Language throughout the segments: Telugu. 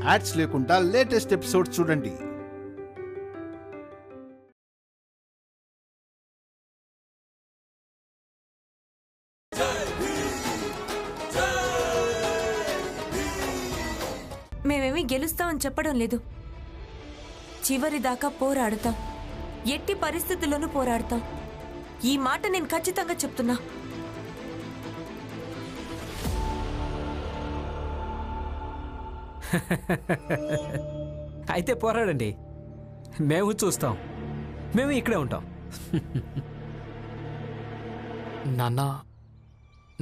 యాడ్స్ లేకుండా లేటెస్ట్ ఎపిసోడ్స్ చూడండి. మేమేమీ గెలుస్తామని చెప్పడం లేదు. చివరి దాకా పోరాడుతాం. ఎట్టి పరిస్థితుల్లోనూ పోరాడతాం. ఈ మాట నేను ఖచ్చితంగా చెప్తున్నా. అయితే పోరాడండి, మేము చూస్తాం. మేము ఇక్కడే ఉంటాం. నాన్న,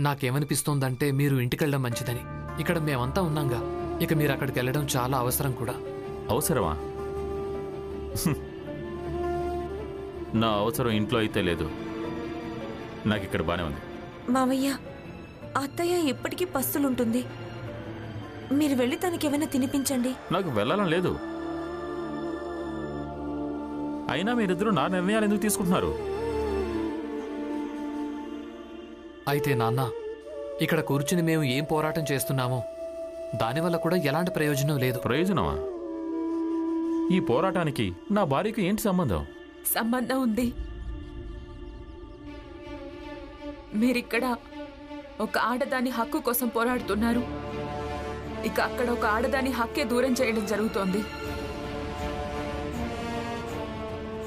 నాకేమనిపిస్తోందంటే మీరు ఇంటికెళ్ళడం మంచిదని. ఇక్కడ మేమంతా ఉన్నాంగా, ఇక మీరు అక్కడికి వెళ్ళడం చాలా అవసరం కూడా. అవసరమా? నా అవసరం ఇంట్లో అయితే లేదు. నాకు ఇక్కడ బానే ఉంది. మావయ్య, అత్తయ్య ఎప్పటికీ పస్తులుంటుంది. మీరు వెళ్ళి తనకేమైనా తినిపించండి. నాకు వెళ్ళాలని లేదు. అయినా మీరిద్దరూ నా నిర్ణయాలు ఎందుకు తీసుకుంటున్నారు? అయితే నాన్న, ఇక్కడ కూర్చుని మేము ఏం పోరాటం చేస్తున్నామో దానివల్ల కూడా ఎలాంటి ప్రయోజనం లేదు. ప్రయోజనమా? ఈ పోరాటానికి నా భార్యకు ఏంటి సంబంధం? సంబంధం ఉంది. మీరిక్కడ ఒక ఆడదాని హక్కు కోసం పోరాడుతున్నారు. ఇక అక్కడ ఒక ఆడదాని హక్కే దూరం చేయడం జరుగుతోంది.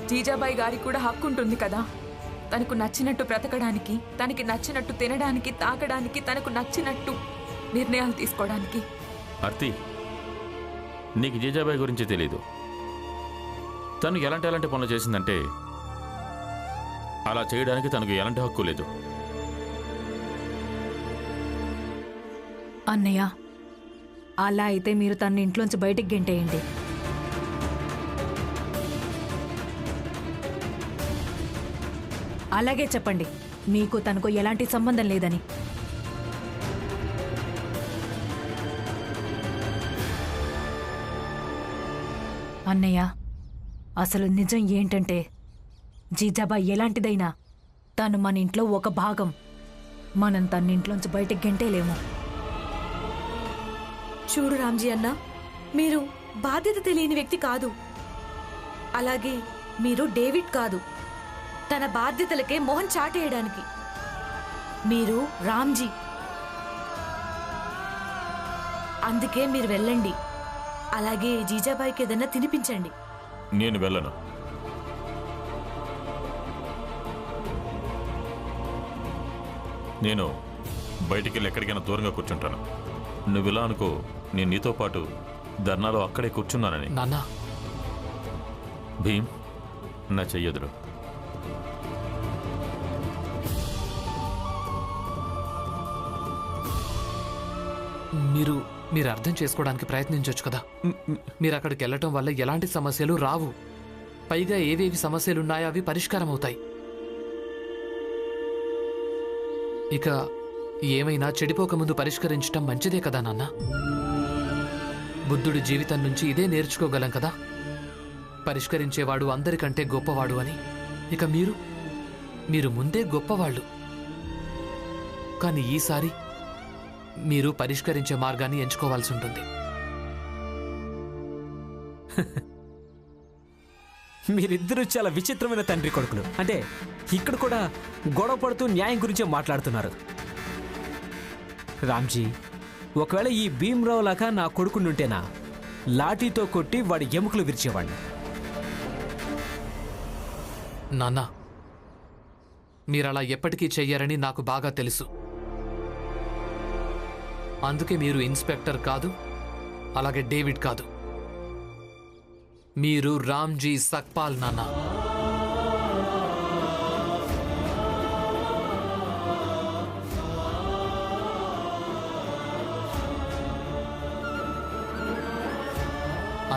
జీజాబాయి గారికి కూడా హక్కు ఉంటుంది కదా, తనకు నచ్చినట్టు బ్రతకడానికి, తనకి నచ్చినట్టు తినడానికి, తాకడానికి, తనకు నచ్చినట్టు నిర్ణయాలు తీసుకోవడానికి. అర్తి, నీకు జీజాబాయి గురించి తెలీదు. తను ఎలాంటి పనులు చేసిందంటే అలా చేయడానికి తనకు ఎలాంటి హక్కు లేదు. అన్నయ్య, అలా అయితే మీరు తన ఇంట్లోంచి బయటికి గెంటేయండి. అలాగే చెప్పండి, మీకు తనకు ఎలాంటి సంబంధం లేదని. అన్నయ్య, అసలు నిజం ఏంటంటే జీజాబాయి ఎలాంటిదైనా తను మన ఇంట్లో ఒక భాగం. మనం తన ఇంట్లోంచి బయటికి గెంటేలేము. చూడు రామ్జీ అన్న, మీరు బాధ్యత తెలియని వ్యక్తి కాదు. అలాగే మీరు డేవిడ్ కాదు, తన బాధ్యతలకే మొహం చాటేయడానికి. మీరు రామ్జీ. అందుకే మీరు వెళ్ళండి. అలాగే జీజాబాయికి ఏదైనా తినిపించండి. నేను వెళ్ళను. నేను బయటికి వెళ్ళి ఎక్కడికైనా దూరంగా కూర్చుంటాను. నువ్వు ఇలా అనుకో, నేను నీతో పాటు ధర్నాలో అక్కడే కూర్చున్నానని. నాన్న, భీమ్, నా చెయ్యదురు. మీరు అర్థం చేసుకోవడానికి ప్రయత్నించవచ్చు కదా. మీరు అక్కడికి వెళ్ళటం వల్ల ఎలాంటి సమస్యలు రావు. పైగా ఏవేవి సమస్యలున్నాయో అవి పరిష్కారం అవుతాయి. ఇక ఏమైనా చెడిపోకముందు పరిష్కరించటం మంచిదే కదా నాన్న. బుద్ధుడి జీవితం నుంచి ఇదే నేర్చుకోగలం కదా, పరిష్కరించేవాడు అందరికంటే గొప్పవాడు అని. ఇక మీరు ముందే గొప్పవాళ్ళు. కానీ ఈసారి మీరు పరిష్కరించే మార్గాన్ని ఎంచుకోవాల్సి ఉంటుంది. మీరిద్దరూ చాలా విచిత్రమైన తండ్రి కొడుకులు. అంటే ఇక్కడ కూడా గొడవ పడుతూ న్యాయం గురించే మాట్లాడుతున్నారు. రామ్జీ, ఒకవేళ ఈ భీమ్రావు లాగా నా కొడుకునుంటేనా లాఠీతో కొట్టి వాడి ఎముకలు విరిచేవాడిని. నాన్న, మీరలా ఎప్పటికీ చెయ్యరని నాకు బాగా తెలుసు. అందుకే మీరు ఇన్స్పెక్టర్ కాదు, అలాగే డేవిడ్ కాదు. మీరు రామ్జీ సక్పాల్ నాన్న.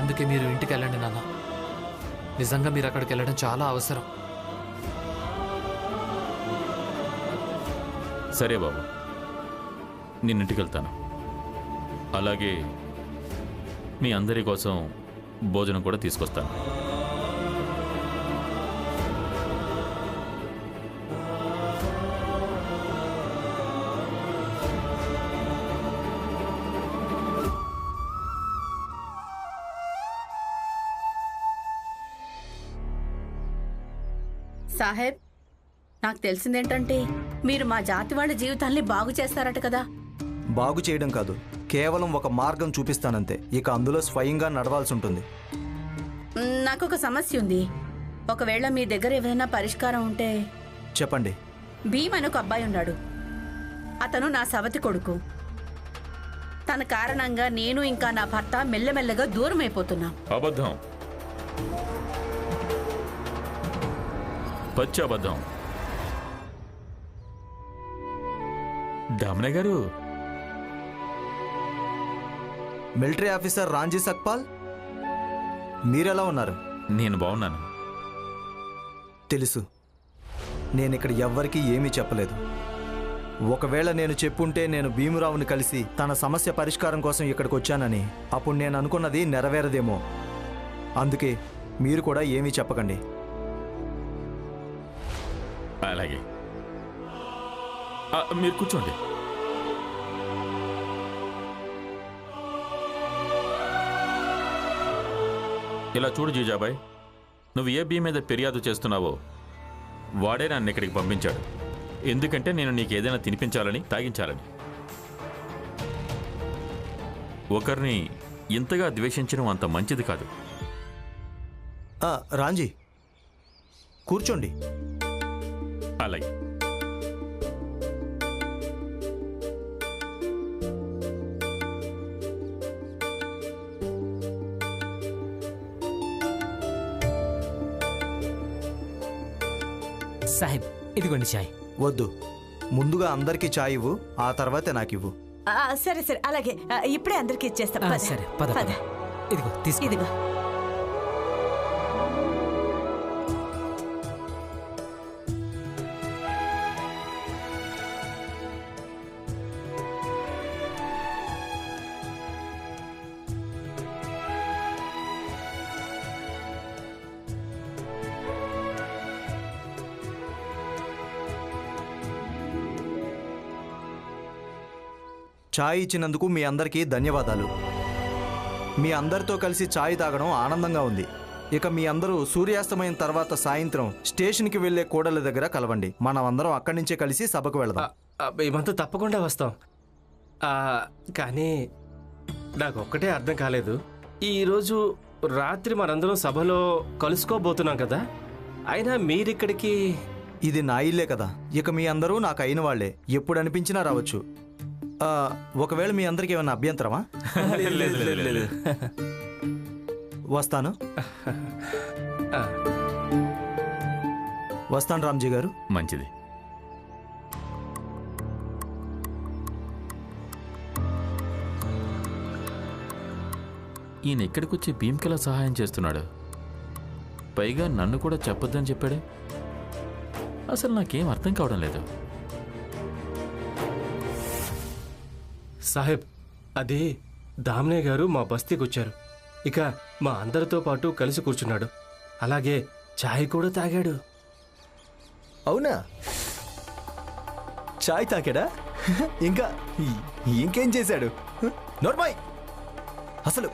అందుకే మీరు ఇంటికి వెళ్ళండి నాన్న. నిజంగా మీరు అక్కడికి వెళ్ళడం చాలా అవసరం. సరే బాబు, నేను ఇంటికి వెళ్తాను. అలాగే మీ అందరి కోసం భోజనం కూడా తీసుకొస్తాను. సాహెబ్, నాకు తెలిసిందేంటంటే మీరు మా జాతి వాళ్ళ జీవితాల్ని బాగు చేస్తారట కదా. బాగు చేయడం కాదు, కేవలం ఒక మార్గం చూపిస్తానంతే. ఇక అందులో స్వయంగా నడవాల్సి ఉంటుంది. నాకు ఒక సమస్య ఉంది. ఒకవేళ మీ దగ్గర ఏదైనా పరిష్కారం ఉంటే చెప్పండి. భీమ్ అని ఒక అబ్బాయి ఉన్నాడు. అతను నా సవతి కొడుకు. తన కారణంగా నేను ఇంకా నా భర్త మెల్లమెల్లగా దూరం అయిపోతున్నాం. అబద్ధం, పచ్చి అబద్ధం. దామనే గారు, మిలిటరీ ఆఫీసర్ రాంజీ సక్పాల్, మీరెలా ఉన్నారు? నేను బాగున్నాను. తెలుసు, నేనిక్కడ ఎవ్వరికీ ఏమీ చెప్పలేదు. ఒకవేళ నేను చెప్పుంటే నేను భీమురావుని కలిసి తన సమస్య పరిష్కారం కోసం ఇక్కడికి వచ్చానని, అప్పుడు నేను అనుకున్నది నెరవేరదేమో. అందుకే మీరు కూడా ఏమీ చెప్పకండి. అలాగే, మీరు కూర్చోండి. ఇలా చూడు జీజాబాయ్, నువ్వు ఏ భీమ్ మీద ఫిర్యాదు చేస్తున్నావో వాడే నన్ను ఇక్కడికి పంపించాడు. ఎందుకంటే నేను నీకు ఏదైనా తినిపించాలని, తాగించాలని. ఒకరిని ఇంతగా ద్వేషించడం అంత మంచిది కాదు. రాంజీ, కూర్చోండి. అలాగే. సాహెబ్, ఇదిగోండి చాయ్. వద్దు, ముందుగా అందరికీ చాయ్ ఇవ్వు, ఆ తర్వాతే నాకివ్వు. సరే సరే, అలాగే. ఇప్పుడే అందరికి ఇచ్చేస్తాం. సరే, పద పద. ఇదిగో తీసుకో. ఇదిగో. చాయ్ ఇచ్చినందుకు మీ అందరికీ ధన్యవాదాలు. మీ అందరితో కలిసి చాయ్ తాగడం ఆనందంగా ఉంది. ఇక మీ అందరూ సూర్యాస్తమయం తర్వాత సాయంత్రం స్టేషన్కి వెళ్లే కూడల దగ్గర కలవండి. మనం అందరం అక్కడి నుంచే కలిసి సభకు వెళదాం. మేమంతా తప్పకుండా వస్తాం. కానీ నాకు ఒక్కటే అర్థం కాలేదు. ఈరోజు రాత్రి మనందరం సభలో కలుసుకోబోతున్నాం కదా, అయినా మీరిక్కడికి. ఇది నా ఇల్లే కదా, ఇక మీ అందరూ నాకు అయిన వాళ్లే. ఎప్పుడు అనిపించినా రావచ్చు. ఒకవేళ మీ అందరికి ఏమైనా అభ్యంతరమా? వస్తాను. వస్తాను రామ్జీ గారు. మంచిది. ఈయన ఎక్కడికి వచ్చి భీమ్కెలా సహాయం చేస్తున్నాడు? పైగా నన్ను కూడా చెప్పొద్దని చెప్పాడు. అసలు నాకేం అర్థం కావడం లేదు. సాహెబ్, అది దామ్నే గారు మా బస్తీకి వచ్చారు. ఇక మా అందరితో పాటు కలిసి కూర్చున్నాడు. అలాగే చాయ్ కూడా తాగాడు. అవునా? చాయ్ తాగాడా? ఇంకా ఇంకేం చేశాడు? నోర్మాయ్, అసలు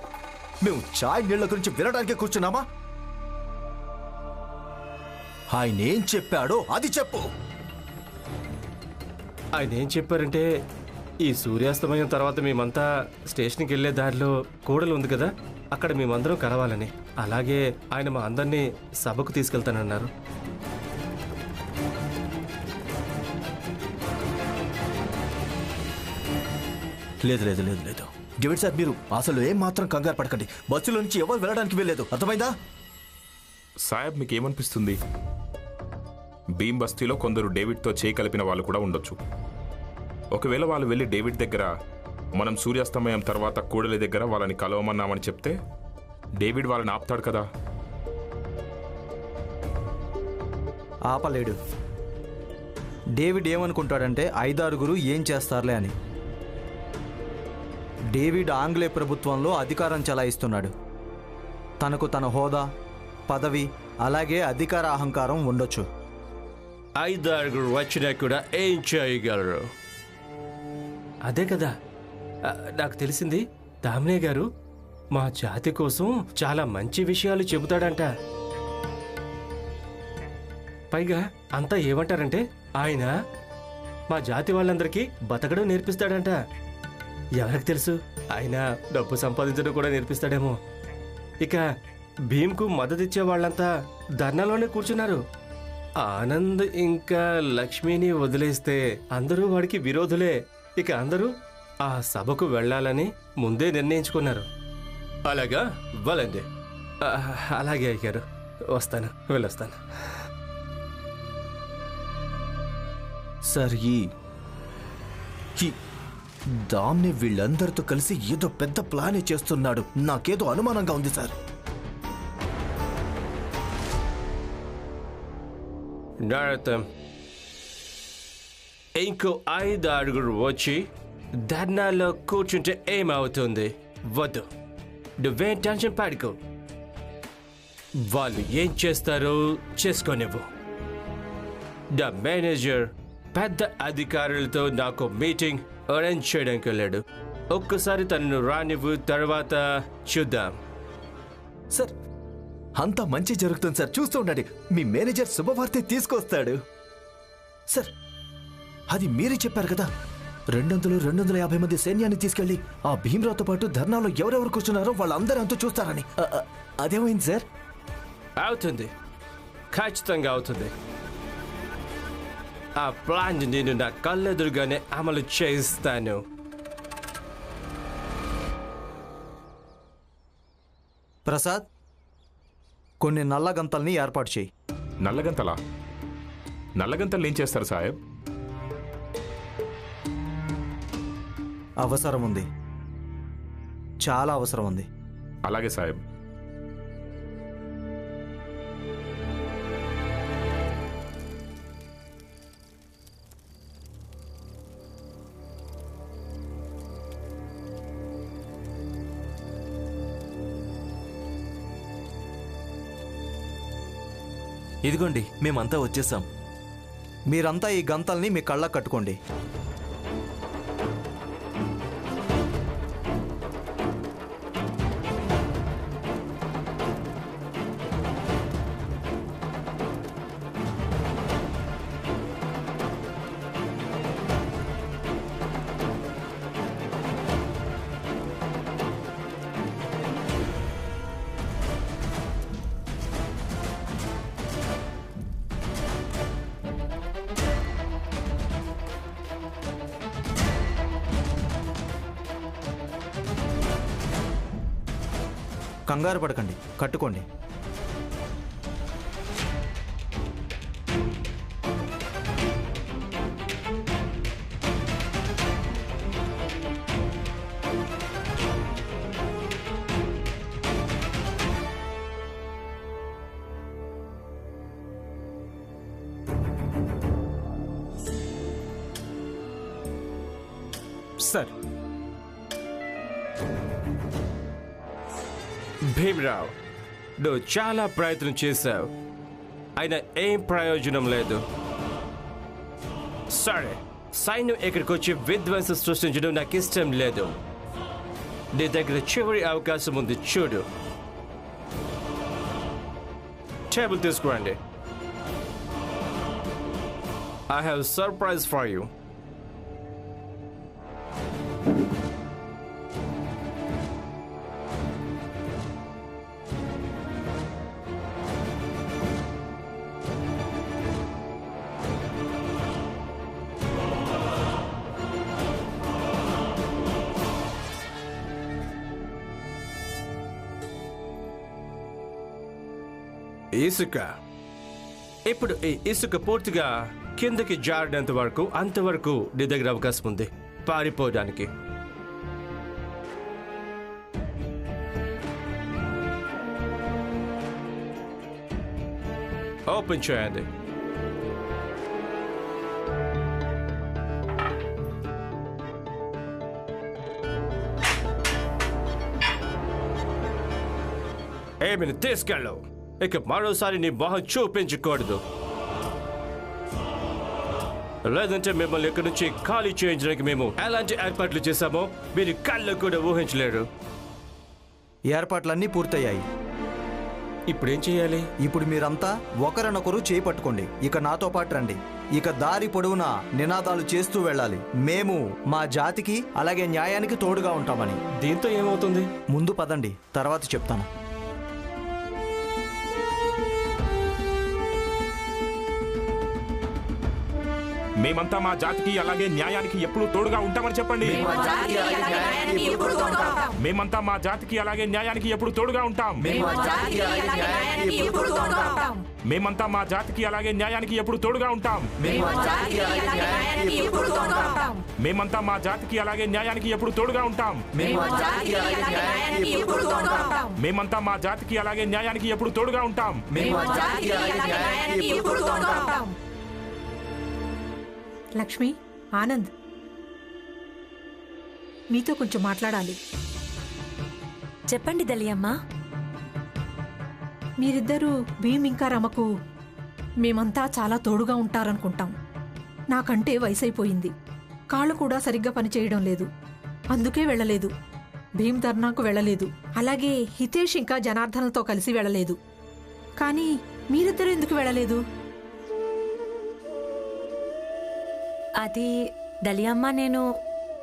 మేము చాయ్ నీళ్ల గురించి వినడానికే కూర్చున్నామా? ఆయన ఏం చెప్పాడో అది చెప్పు. ఆయన ఏం చెప్పారంటే, ఈ సూర్యాస్తమయం తర్వాత మేమంతా స్టేషన్కి వెళ్లే దారిలో కూడలు ఉంది కదా, అక్కడ మేమందరం కలవాలని. అలాగే ఆయన మా అందరినీ సభకు తీసుకెళ్తానన్నారు. లేదు లేదు లేదు లేదు డేవిడ్ సార్, మీరు అసలు ఏం మాత్రం కంగారు పడకండి. బస్సులో నుంచి ఎవరు వెళ్ళడానికి వెళ్ళలేదు, అర్థమైందా? సాహెబ్, మీకేమనిపిస్తుంది? భీమ్ బస్తీలో కొందరు డేవిడ్తో చేయి కలిపిన వాళ్ళు కూడా ఉండొచ్చు. ఒకవేళ వాళ్ళు వెళ్ళి డేవిడ్ దగ్గర మనం సూర్యాస్తమయం తర్వాత కూడలి దగ్గర వాళ్ళని కలవమన్నామని చెప్తే డేవిడ్ వాళ్ళని ఆపుతాడు కదా. ఆపలేడు. డేవిడ్ ఏమనుకుంటాడంటే 5-6 ఏం చేస్తారులే అని. డేవిడ్ ఆంగ్లేయ ప్రభుత్వంలో అధికారం చెలాయిస్తున్నాడు. తనకు తన హోదా, పదవి, అలాగే అధికార అహంకారం ఉండొచ్చు. 5-6 వచ్చినా కూడా ఏం చేయగలరు? అదే కదా నాకు తెలిసింది. దామ్నే గారు మా జాతి కోసం చాలా మంచి విషయాలు చెబుతాడంట. పైగా అంతా ఏమంటారంటే ఆయన మా జాతి వాళ్ళందరికీ బతకడం నేర్పిస్తాడంట. ఎవరికి తెలుసు, ఆయన డబ్బు సంపాదించడం కూడా నేర్పిస్తాడేమో. ఇక భీమ్కు మద్దతిచ్చే వాళ్ళంతా ధర్నాలోనే కూర్చున్నారు. ఆనంద్ ఇంకా లక్ష్మిని వదిలేస్తే అందరూ వాడికి విరోధులే. ఇక అందరూ ఆ సభకు వెళ్ళాలని ముందే నిర్ణయించుకున్నారు. అలాగా వాళ్ళండి. అలాగే అయ్యారు. వస్తాను, వెళ్ళొస్తాను. సార్ ఈ దామ్ని వీళ్ళందరితో కలిసి ఏదో పెద్ద ప్లానే చేస్తున్నాడు. నాకేదో అనుమానంగా ఉంది సార్. నరతం, ఇంకో 5 అడుగులు వచ్చి ధర్నాలో కూర్చుంటే ఏమవుతుంది? వద్దు, నువ్వేం టెన్షన్ పడుకో. వాళ్ళు ఏం చేస్తారో చేసుకోనివ్వు. ద మేనేజర్ పెద్ద అధికారులతో నాకు మీటింగ్ అరేంజ్ చేయడానికి వెళ్ళాడు. ఒక్కసారి తనను రానివ్వు, తర్వాత చూద్దాం. సార్ అంతా మంచి జరుగుతుంది సార్, చూస్తూ ఉండండి. మీ మేనేజర్ శుభవార్త తీసుకొస్తాడు. సార్ అది మీరే చెప్పారు కదా, 250 మంది సైన్యాన్ని తీసుకెళ్లి ఆ భీమరావుతో పాటు ధర్నాలో ఎవరెవరు కూర్చున్నారో వాళ్ళందరూ అంతా చూస్తారని. అదేమైంది సార్? అవుతుంది, ఖచ్చితంగా అవుతుంది. ఆ ప్లాన్ నేను నా కళ్ళెదురుగానే అమలు చేస్తాను. ప్రసాద్, కొన్ని నల్లగంతల్ని ఏర్పాటు చేయి. నల్లగంతలా? నల్లగంతలు ఏం చేస్తారు సాహెబ్? అవసరం ఉంది, చాలా అవసరం ఉంది. అలాగే సాహెబ్. ఇదిగోండి, మేమంతా వచ్చేసాం. మీరంతా ఈ గంతల్ని మీ కళ్ళ కట్టుకోండి. కంగారు పడకండి, కట్టుకోండి. సార్, భీమరావు, నువ్వు చాలా ప్రయత్నం చేశావు, అయినా ఏం ప్రయోజనం లేదు. సరే, సైన్యం ఇక్కడికి వచ్చి విధ్వంసం సృష్టించడం నాకు ఇష్టం లేదు. నీ దగ్గర చివరి అవకాశం ఉంది, చూడు. టేబుల్ తీసుకురండి. I have a surprise for you. ఇసుక. ఇప్పుడు ఈ ఇసుక పూర్తిగా కిందకి జారినంత వరకు అంతవరకు నీ దగ్గర అవకాశం ఉంది పారిపోవడానికి. ఓపెన్ చేయండి. ఏమిని తీసుకెళ్ళు. ఇక మరోసారి నీ మొహం చూపించకూడదు, లేదంటే మిమ్మల్ని ఇక్కడి నుంచి ఖాళీ చేయించడానికి మేము ఎలాంటి ఏర్పాట్లు చేశామో మీరు కళ్ళు కూడా ఊహించలేరు. ఏర్పాట్లన్నీ పూర్తయ్యాయి. ఇప్పుడేం చేయాలి? ఇప్పుడు మీరంతా ఒకరినొకరు చేయి పట్టుకోండి. ఇక నాతో పాటు రండి. ఇక దారి పొడవునా నినాదాలు చేస్తూ వెళ్ళాలి. మేము మా జాతికి అలాగే న్యాయానికి తోడుగా ఉంటామని. దీంతో ఏమవుతుంది? ముందు పదండి, తర్వాత చెప్తాను. మేమంతా మా జాతికి అలాగే న్యాయానికి ఎప్పుడూ తోడుగా ఉంటామని చెప్పండి. మేమంతా మా జాతికి అలాగే న్యాయానికి ఎప్పుడు తోడుగా ఉంటాం. మేమంతా మా జాతికి అలాగే న్యాయానికి ఎప్పుడు తోడుగా ఉంటాం. మేమంతా మా జాతికి అలాగే న్యాయానికి ఎప్పుడు తోడుగా ఉంటాం. మేమంతా మా జాతికి అలాగే న్యాయానికి ఎప్పుడు తోడుగా ఉంటాం. లక్ష్మి, ఆనంద్, మీతో కొంచెం మాట్లాడాలి. చెప్పండి దలియమ్మా. మీరిద్దరూ భీమ్ ఇంకా రమకు మేమంతా చాలా తోడుగా ఉంటారనుకుంటాం. నాకంటే వయసైపోయింది, కాళ్ళు కూడా సరిగ్గా పనిచేయడం లేదు, అందుకే వెళ్ళలేదు. భీమ్ ధర్నాకు వెళ్ళలేదు, అలాగే హితేష్ ఇంకా జనార్దనతో కలిసి వెళ్ళలేదు. కానీ మీరిద్దరూ ఎందుకు వెళ్ళలేదు? అది దలియమ్మ, నేను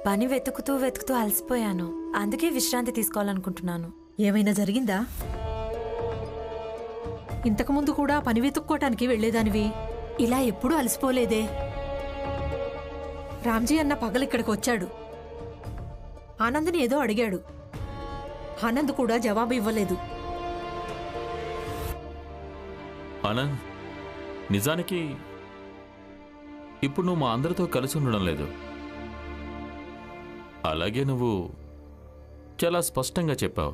పని వెతుకుతూ అలసిపోయాను. అందుకే విశ్రాంతి తీసుకోవాలనుకుంటున్నాను. ఏమైనా జరిగిందా? ఇంతకుముందు కూడా పని వెతుక్కోటానికి వెళ్లేదానివి, ఇలా ఎప్పుడూ అలసిపోలేదే. రామ్జీ అన్న పగలిక్కడికి వచ్చాడు. ఆనంద్ని ఏదో అడిగాడు. ఆనంద్ కూడా జవాబు ఇవ్వలేదు. ఆనంద్, నిజానికి ఇప్పుడు నువ్వు మా అందరితో కలిసి ఉండడం లేదు. అలాగే నువ్వు చాలా స్పష్టంగా చెప్పావు,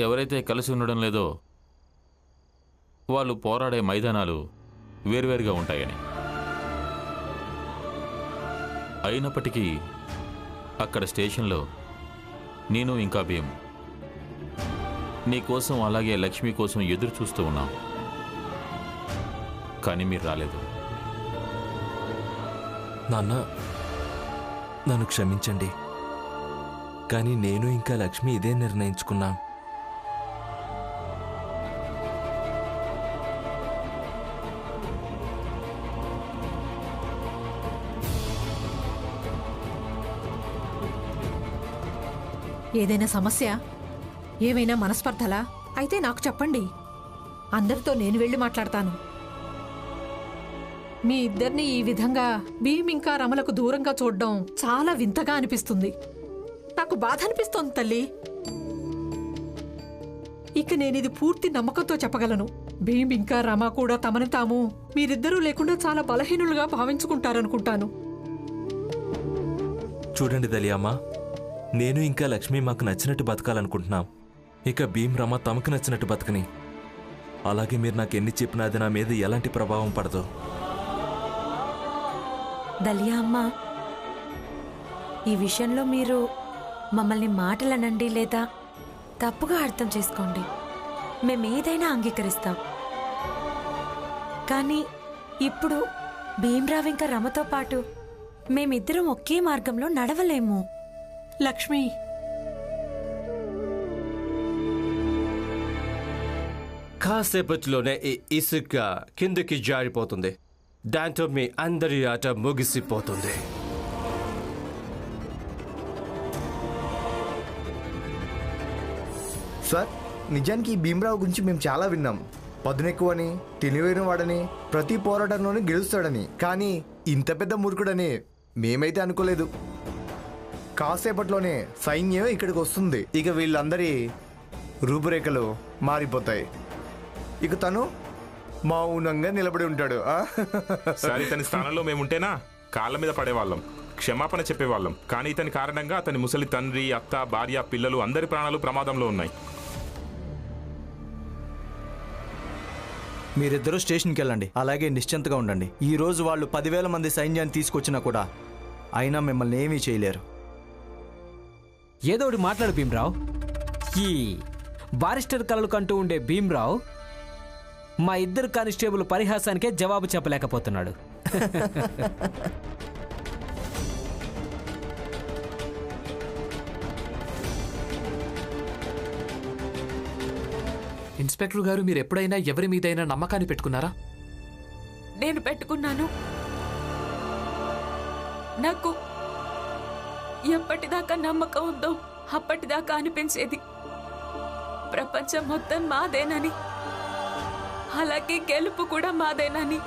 ఎవరైతే కలిసి ఉండడం లేదో వాళ్ళు పోరాడే మైదానాలు వేర్వేరుగా ఉంటాయని. అయినప్పటికీ అక్కడ స్టేషన్లో నేను ఇంకా భీమ్ నీ కోసం అలాగే లక్ష్మి కోసం ఎదురు చూస్తూ ఉన్నాం. కానీ మీరు రాలేదు. నాన్న, నన్ను క్షమించండి, కానీ నేను ఇంకా లక్ష్మి ఇదే నిర్ణయించుకున్నాం. ఏదైనా సమస్య, ఏమైనా మనస్పర్ధలా అయితే నాకు చెప్పండి. అందరితో నేను వెళ్ళి మాట్లాడతాను. మీ ఇద్దరిని ఈ విధంగా భీమ్ ఇంకా రమలకు దూరంగా చూడడం చాలా వింతగా అనిపిస్తుంది. నాకు బాధ అనిపిస్తోంది తల్లి. ఇక నేనిది పూర్తి నమ్మకంతో చెప్పగలను. భీమ్ ఇంకా రమ కూడా తమని తాము మీరిద్దరూ లేకుండా చాలా బలహీనులుగా భావించుకుంటారనుకుంటాను. చూడండి దలియమ్మ, నేను ఇంకా లక్ష్మి మాకు నచ్చినట్టు బతకాలనుకుంటున్నాం. ఇక భీమ్ రమ తమకు నచ్చినట్టు బతకని. అలాగే మీరు నాకు ఎన్ని చెప్పినా అది నా మీద ఎలాంటి ప్రభావం పడదు. దలియా అమ్మ, ఈ విషయంలో మీరు మమ్మల్ని మాటలనండి లేదా తప్పుగా అర్థం చేసుకోండి. మేమేదైనా అంగీకరిస్తాం. కానీ ఇప్పుడు భీమ్రావ్ ఇంకా రమతో పాటు మేమిద్దరం ఒకే మార్గంలో నడవలేము. లక్ష్మి, కాసేపట్లోనే ఈ ఇసుక కిందకి జారిపోతుంది. దాంతో మీ అందరి ఆట ముగిసిపోతుంది. సార్, నిజానికి ఈ భీమ్రావు గురించి మేము చాలా విన్నాం. పదునెక్కువని, తెలివైన వాడని, ప్రతి పోరాటంలోనూ గెలుస్తాడని. కానీ ఇంత పెద్ద మూర్ఖుడని మేమైతే అనుకోలేదు. కాసేపట్లోనే సైన్యం ఇక్కడికి వస్తుంది. ఇక వీళ్ళందరి రూపురేఖలు మారిపోతాయి. ఇక తను మౌనంగా నిలబడి ఉంటాడు. సరే, ఇతని స్థానంలో మేముంటేనా కాళ్ళ మీద పడేవాళ్ళం, క్షమాపణ చెప్పేవాళ్ళం. కానీ ఇతని కారణంగా అతని ముసలి తండ్రి, అత్త, భార్య, పిల్లలు అందరి ప్రాణాలు ప్రమాదంలో ఉన్నాయి. మీరిద్దరూ స్టేషన్కి వెళ్ళండి, అలాగే నిశ్చింతగా ఉండండి. ఈ రోజు వాళ్ళు 10,000 మంది సైన్యాన్ని తీసుకొచ్చినా కూడా అయినా మిమ్మల్ని ఏమీ చేయలేరు. ఏదో ఒకటి మాట్లాడు భీమ్రావ్. ఈ బారిస్టర్ కలలు కంటూ ఉండే భీమ్రావ్ మా ఇద్దరు కానిస్టేబుల్ పరిహాసానికే జవాబు చెప్పలేకపోతున్నాడు. ఇన్స్పెక్టర్ గారు, మీరు ఎప్పుడైనా ఎవరి మీదైనా నమ్మకాన్ని పెట్టుకున్నారా? నేను పెట్టుకున్నాను. నాకు ఎప్పటిదాకా నమ్మకం ఉందో అప్పటిదాకా అనిపించేది ప్రపంచం మొత్తం మాదేనని, అలాగే గెలుపు కూడా మాదేనని.